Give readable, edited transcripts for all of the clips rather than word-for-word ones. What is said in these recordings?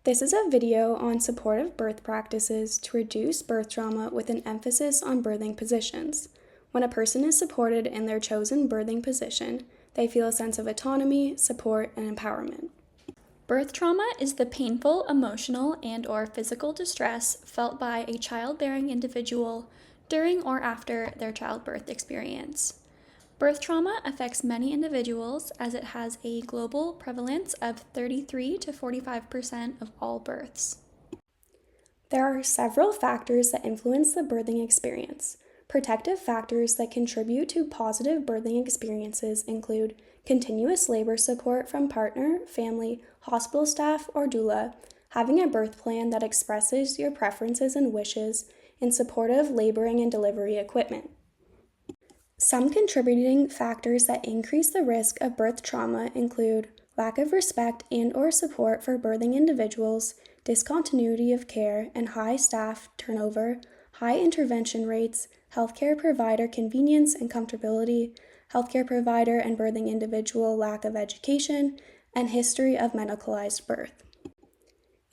This is a video on supportive birth practices to reduce birth trauma with an emphasis on birthing positions. When a person is supported in their chosen birthing position, they feel a sense of autonomy, support, and empowerment. Birth trauma is the painful, emotional, and/or physical distress felt by a childbearing individual during or after their childbirth experience. Birth trauma affects many individuals as it has a global prevalence of 33 to 45% of all births. There are several factors that influence the birthing experience. Protective factors that contribute to positive birthing experiences include continuous labor support from partner, family, hospital staff, or doula, having a birth plan that expresses your preferences and wishes, and supportive laboring and delivery equipment. Some contributing factors that increase the risk of birth trauma include lack of respect and/or support for birthing individuals, discontinuity of care and high staff turnover, high intervention rates, healthcare provider convenience and comfortability, healthcare provider and birthing individual lack of education, and history of medicalized birth.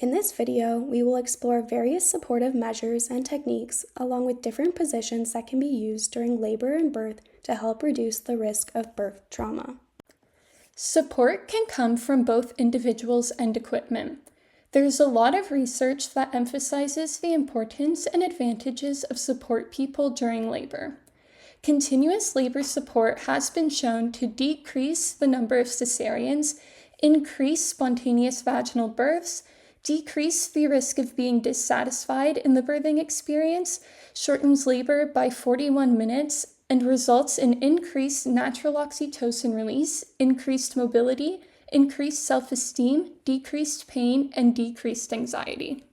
In this video, we will explore various supportive measures and techniques along with different positions that can be used during labor and birth to help reduce the risk of birth trauma. Support can come from both individuals and equipment. There's a lot of research that emphasizes the importance and advantages of support people during labor. Continuous labor support has been shown to decrease the number of cesareans, increase spontaneous vaginal births, decrease the risk of being dissatisfied in the birthing experience, shortens labor by 41 minutes, and results in increased natural oxytocin release, increased mobility, increased self-esteem, decreased pain, and decreased anxiety.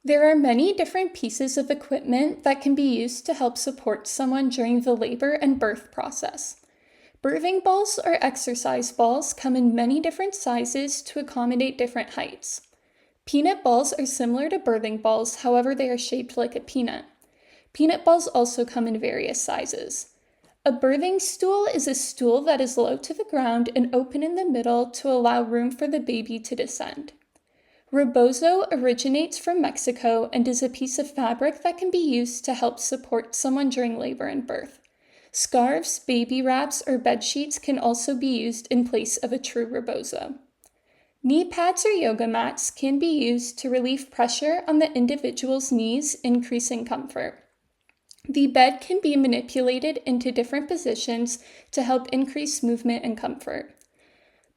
There are many different pieces of equipment that can be used to help support someone during the labor and birth process. Birthing balls or exercise balls come in many different sizes to accommodate different heights. Peanut balls are similar to birthing balls, however they are shaped like a peanut. Peanut balls also come in various sizes. A birthing stool is a stool that is low to the ground and open in the middle to allow room for the baby to descend. Rebozo originates from Mexico and is a piece of fabric that can be used to help support someone during labor and birth. Scarves, baby wraps, or bed sheets can also be used in place of a true rebozo. Knee pads or yoga mats can be used to relieve pressure on the individual's knees, increasing comfort. The bed can be manipulated into different positions to help increase movement and comfort.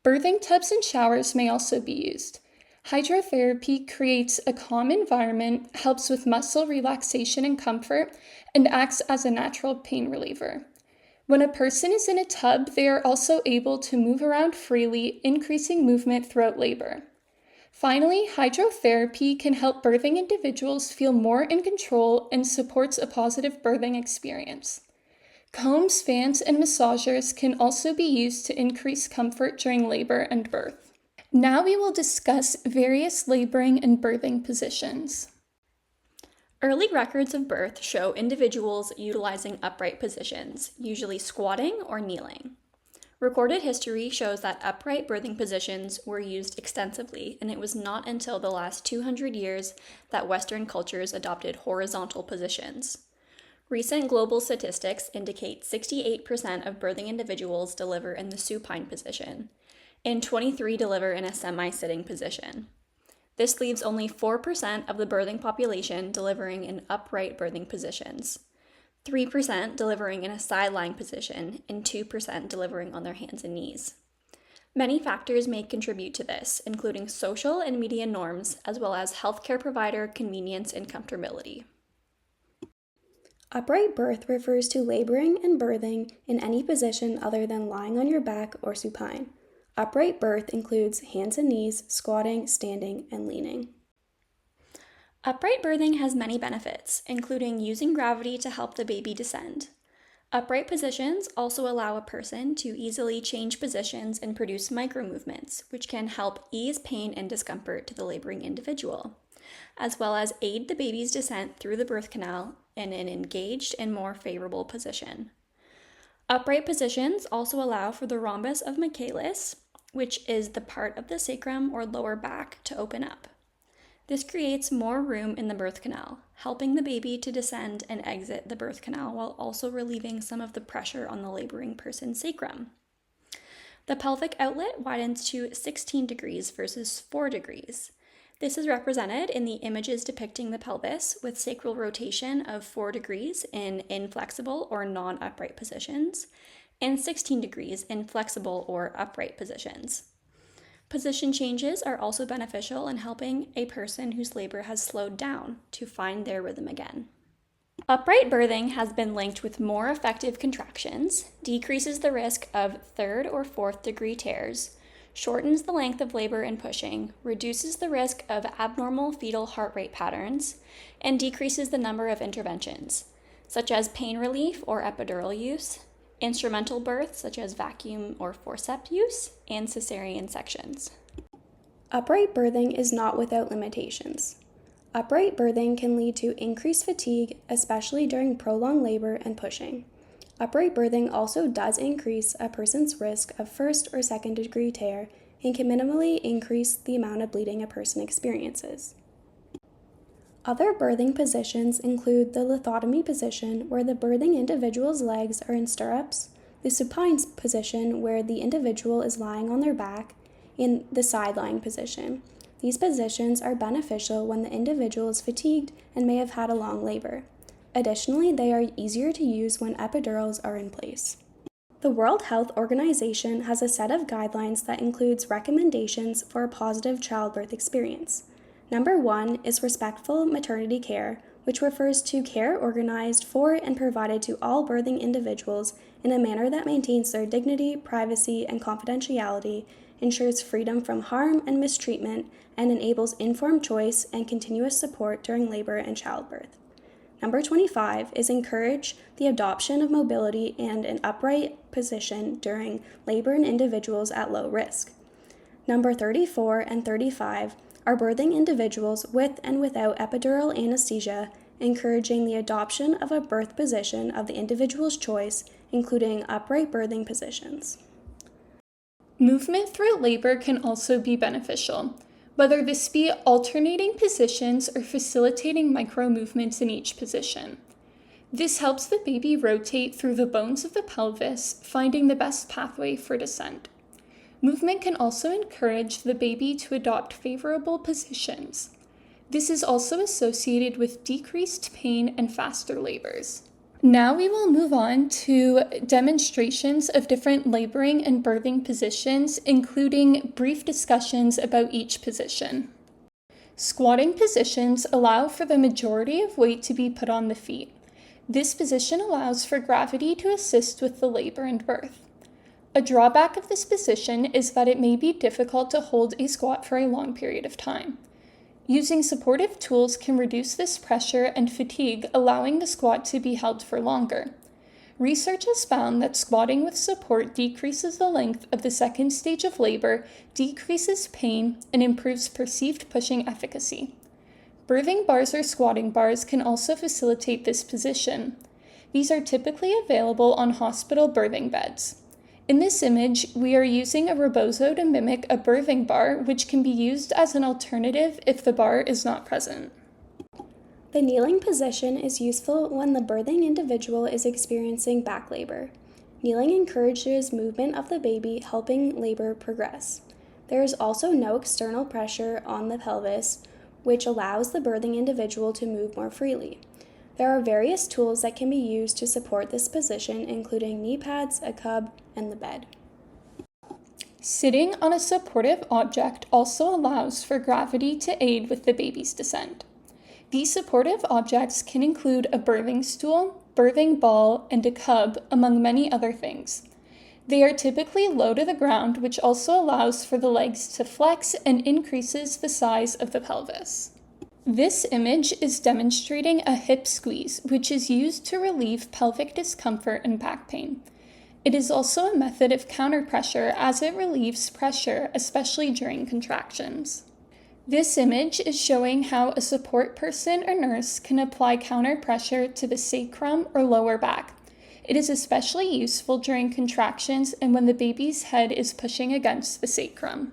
Birthing tubs and showers may also be used. Hydrotherapy creates a calm environment, helps with muscle relaxation and comfort, and acts as a natural pain reliever. When a person is in a tub, they are also able to move around freely, increasing movement throughout labor. Finally, hydrotherapy can help birthing individuals feel more in control and supports a positive birthing experience. Combs, fans, and massagers can also be used to increase comfort during labor and birth. Now we will discuss various laboring and birthing positions. Early records of birth show individuals utilizing upright positions, usually squatting or kneeling. Recorded history shows that upright birthing positions were used extensively, and it was not until the last 200 years that Western cultures adopted horizontal positions. Recent global statistics indicate 68% of birthing individuals deliver in the supine position, and 23% deliver in a semi-sitting position. This leaves only 4% of the birthing population delivering in upright birthing positions, 3% delivering in a sideline position, and 2% delivering on their hands and knees. Many factors may contribute to this, including social and media norms, as well as healthcare provider convenience and comfortability. Upright birth refers to laboring and birthing in any position other than lying on your back or supine. Upright birth includes hands and knees, squatting, standing, and leaning. Upright birthing has many benefits, including using gravity to help the baby descend. Upright positions also allow a person to easily change positions and produce micromovements, which can help ease pain and discomfort to the laboring individual, as well as aid the baby's descent through the birth canal in an engaged and more favorable position. Upright positions also allow for the rhombus of Michaelis, which is the part of the sacrum or lower back to open up. This creates more room in the birth canal, helping the baby to descend and exit the birth canal while also relieving some of the pressure on the laboring person's sacrum. The pelvic outlet widens to 16 degrees versus 4 degrees. This is represented in the images depicting the pelvis with sacral rotation of 4 degrees in inflexible or non-upright positions and 16 degrees in flexible or upright positions. Position changes are also beneficial in helping a person whose labor has slowed down to find their rhythm again. Upright birthing has been linked with more effective contractions, decreases the risk of 3rd or 4th degree tears, shortens the length of labor and pushing, reduces the risk of abnormal fetal heart rate patterns, and decreases the number of interventions, such as pain relief or epidural use, instrumental birth such as vacuum or forceps use, and cesarean sections. Upright birthing is not without limitations. Upright birthing can lead to increased fatigue, especially during prolonged labor and pushing. Upright birthing also does increase a person's risk of 1st or 2nd degree tear and can minimally increase the amount of bleeding a person experiences. Other birthing positions include the lithotomy position, where the birthing individual's legs are in stirrups, the supine position, where the individual is lying on their back, and the side-lying position. These positions are beneficial when the individual is fatigued and may have had a long labor. Additionally, they are easier to use when epidurals are in place. The World Health Organization has a set of guidelines that includes recommendations for a positive childbirth experience. Number 1 is respectful maternity care, which refers to care organized for and provided to all birthing individuals in a manner that maintains their dignity, privacy, and confidentiality, ensures freedom from harm and mistreatment, and enables informed choice and continuous support during labor and childbirth. Number 25 is encourage the adoption of mobility and an upright position during labor in individuals at low risk. Number 34 and 35 are birthing individuals with and without epidural anesthesia, encouraging the adoption of a birth position of the individual's choice, including upright birthing positions. Movement through labor can also be beneficial, whether this be alternating positions or facilitating micro-movements in each position. This helps the baby rotate through the bones of the pelvis, finding the best pathway for descent. Movement can also encourage the baby to adopt favorable positions. This is also associated with decreased pain and faster labors. Now we will move on to demonstrations of different laboring and birthing positions, including brief discussions about each position. Squatting positions allow for the majority of weight to be put on the feet. This position allows for gravity to assist with the labor and birth. A drawback of this position is that it may be difficult to hold a squat for a long period of time. Using supportive tools can reduce this pressure and fatigue, allowing the squat to be held for longer. Research has found that squatting with support decreases the length of the second stage of labor, decreases pain, and improves perceived pushing efficacy. Birthing bars or squatting bars can also facilitate this position. These are typically available on hospital birthing beds. In this image, we are using a rebozo to mimic a birthing bar, which can be used as an alternative if the bar is not present. The kneeling position is useful when the birthing individual is experiencing back labor. Kneeling encourages movement of the baby, helping labor progress. There is also no external pressure on the pelvis, which allows the birthing individual to move more freely. There are various tools that can be used to support this position, including knee pads, a cub, and the bed. Sitting on a supportive object also allows for gravity to aid with the baby's descent. These supportive objects can include a birthing stool, birthing ball, and a cub, among many other things. They are typically low to the ground, which also allows for the legs to flex and increases the size of the pelvis. This image is demonstrating a hip squeeze, which is used to relieve pelvic discomfort and back pain. It is also a method of counterpressure as it relieves pressure, especially during contractions. This image is showing how a support person or nurse can apply counterpressure to the sacrum or lower back. It is especially useful during contractions and when the baby's head is pushing against the sacrum.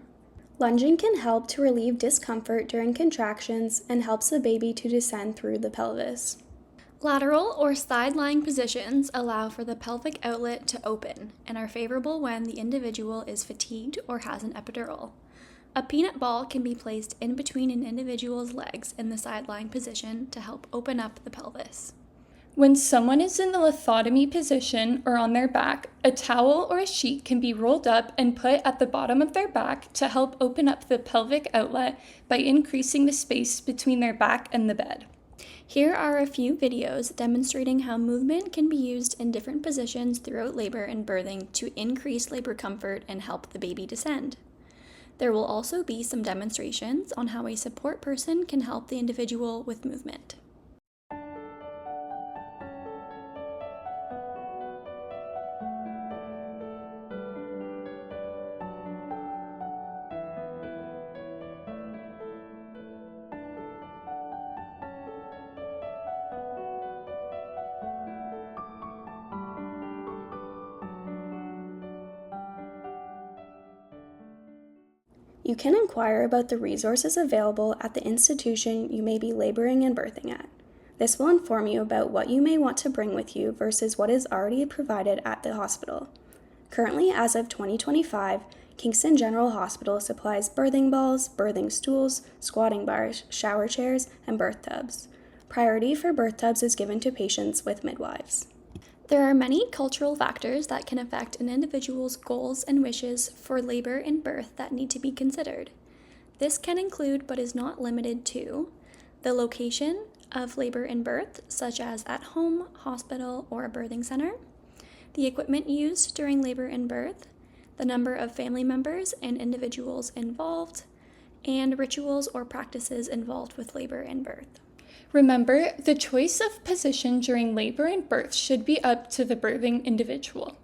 Lunging can help to relieve discomfort during contractions and helps the baby to descend through the pelvis. Lateral or side-lying positions allow for the pelvic outlet to open and are favorable when the individual is fatigued or has an epidural. A peanut ball can be placed in between an individual's legs in the side-lying position to help open up the pelvis. When someone is in the lithotomy position or on their back, a towel or a sheet can be rolled up and put at the bottom of their back to help open up the pelvic outlet by increasing the space between their back and the bed. Here are a few videos demonstrating how movement can be used in different positions throughout labor and birthing to increase labor comfort and help the baby descend. There will also be some demonstrations on how a support person can help the individual with movement. You can inquire about the resources available at the institution you may be laboring and birthing at. This will inform you about what you may want to bring with you versus what is already provided at the hospital. Currently, as of 2025, Kingston General Hospital supplies birthing balls, birthing stools, squatting bars, shower chairs, and birth tubs. Priority for birth tubs is given to patients with midwives. There are many cultural factors that can affect an individual's goals and wishes for labor and birth that need to be considered. This can include, but is not limited to, the location of labor and birth, such as at home, hospital, or a birthing center, the equipment used during labor and birth, the number of family members and individuals involved, and rituals or practices involved with labor and birth. Remember, the choice of position during labor and birth should be up to the birthing individual.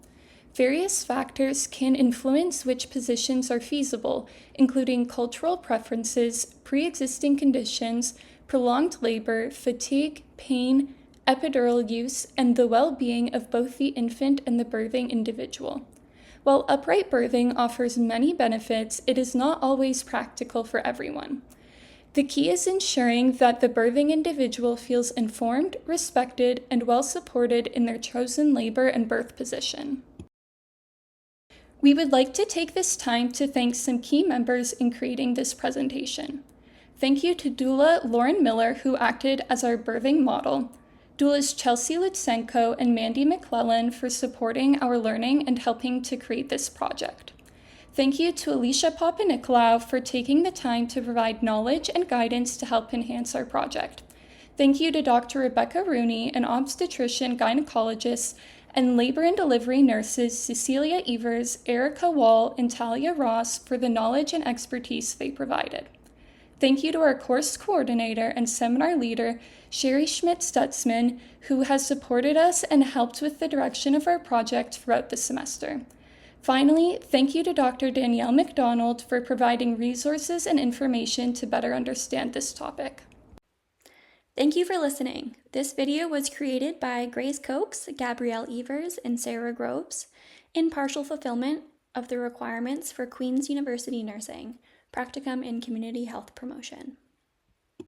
Various factors can influence which positions are feasible, including cultural preferences, pre-existing conditions, prolonged labor, fatigue, pain, epidural use, and the well-being of both the infant and the birthing individual. While upright birthing offers many benefits, it is not always practical for everyone. The key is ensuring that the birthing individual feels informed, respected, and well supported in their chosen labor and birth position. We would like to take this time to thank some key members in creating this presentation. Thank you to doula Lauren Miller, who acted as our birthing model, doulas Chelsea Lutsenko and Mandy McClellan for supporting our learning and helping to create this project. Thank you to Alicia Papanicolaou for taking the time to provide knowledge and guidance to help enhance our project. Thank you to Dr. Rebecca Rooney, an obstetrician gynecologist, and labor and delivery nurses Cecilia Evers, Erica Wall, and Talia Ross for the knowledge and expertise they provided. Thank you to our course coordinator and seminar leader, Sherry Schmidt-Stutzman, who has supported us and helped with the direction of our project throughout the semester. Finally, thank you to Dr. Danielle McDonald for providing resources and information to better understand this topic. Thank you for listening. This video was created by Grace Cokes, Gabrielle Evers, and Sarah Groves in partial fulfillment of the requirements for Queen's University Nursing, Practicum in Community Health Promotion.